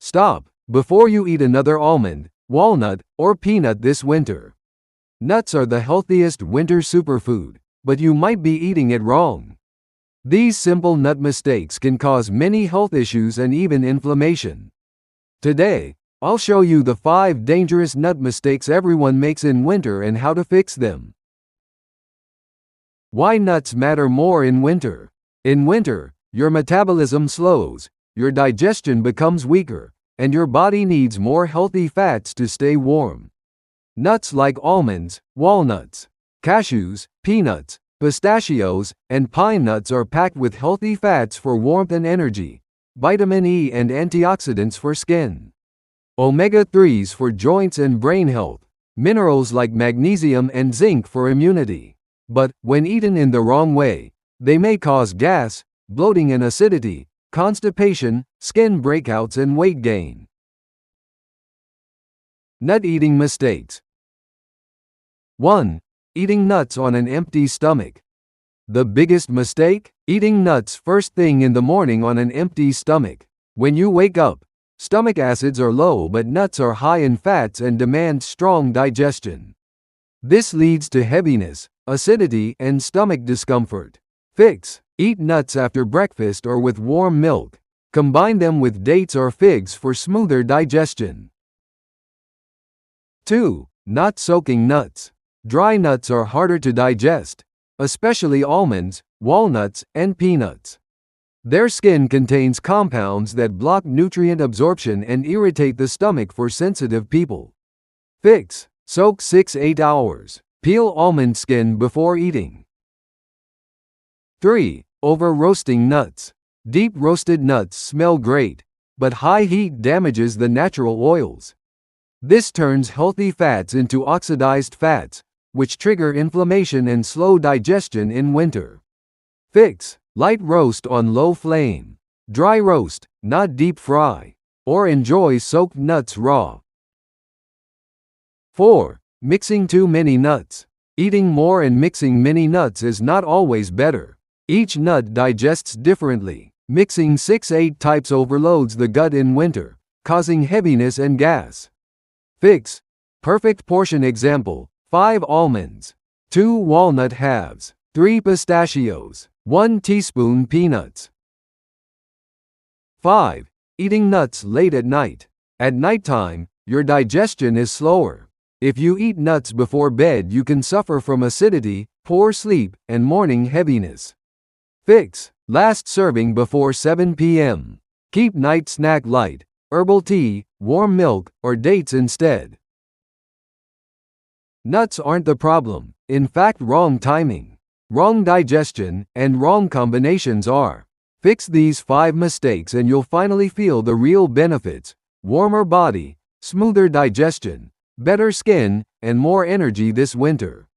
Stop before you eat another almond, walnut, or peanut this winter. Nuts are the healthiest winter superfood, but you might be eating it wrong. These simple nut mistakes can cause many health issues and even inflammation. Today, I'll show you the 5 dangerous nut mistakes everyone makes in winter and how to fix them. Why nuts matter more in winter. In winter, your metabolism slows, your digestion becomes weaker, and your body needs more healthy fats to stay warm. Nuts like almonds, walnuts, cashews, peanuts, pistachios, and pine nuts are packed with healthy fats for warmth and energy, vitamin E and antioxidants for skin, omega-3s for joints and brain health, minerals like magnesium and zinc for immunity. But, when eaten in the wrong way, they may cause gas, bloating and acidity, constipation, skin breakouts and weight gain. Nut eating mistakes. 1. Eating nuts on an empty stomach. The biggest mistake? Eating nuts first thing in the morning on an empty stomach. When you wake up, stomach acids are low but nuts are high in fats and demand strong digestion. This leads to heaviness, acidity, and stomach discomfort. Fix: eat nuts after breakfast or with warm milk. Combine them with dates or figs for smoother digestion. 2. Not soaking nuts. Dry nuts are harder to digest, especially almonds, walnuts, and peanuts. Their skin contains compounds that block nutrient absorption and irritate the stomach for sensitive people. Fix: soak 6-8 hours. Peel almond skin before eating. 3. Over roasting nuts. Deep roasted nuts smell great, but high heat damages the natural oils. This turns healthy fats into oxidized fats, which trigger inflammation and slow digestion in winter. Fix: light roast on low flame. Dry roast, not deep fry. Or enjoy soaked nuts raw. 4. Mixing too many nuts. Eating more and mixing many nuts is not always better. Each nut digests differently. Mixing 6-8 types overloads the gut in winter, causing heaviness and gas. Fix: perfect portion example: 5 almonds, 2 walnut halves, 3 pistachios, 1 teaspoon peanuts. 5. Eating nuts late at night. At nighttime, your digestion is slower. If you eat nuts before bed, you can suffer from acidity, poor sleep, and morning heaviness. Fix: last serving before 7 p.m. Keep night snack light: herbal tea, warm milk, or dates instead. Nuts aren't the problem. In fact, wrong timing, wrong digestion, and wrong combinations are. Fix these 5 mistakes and you'll finally feel the real benefits: warmer body, smoother digestion, better skin, and more energy this winter.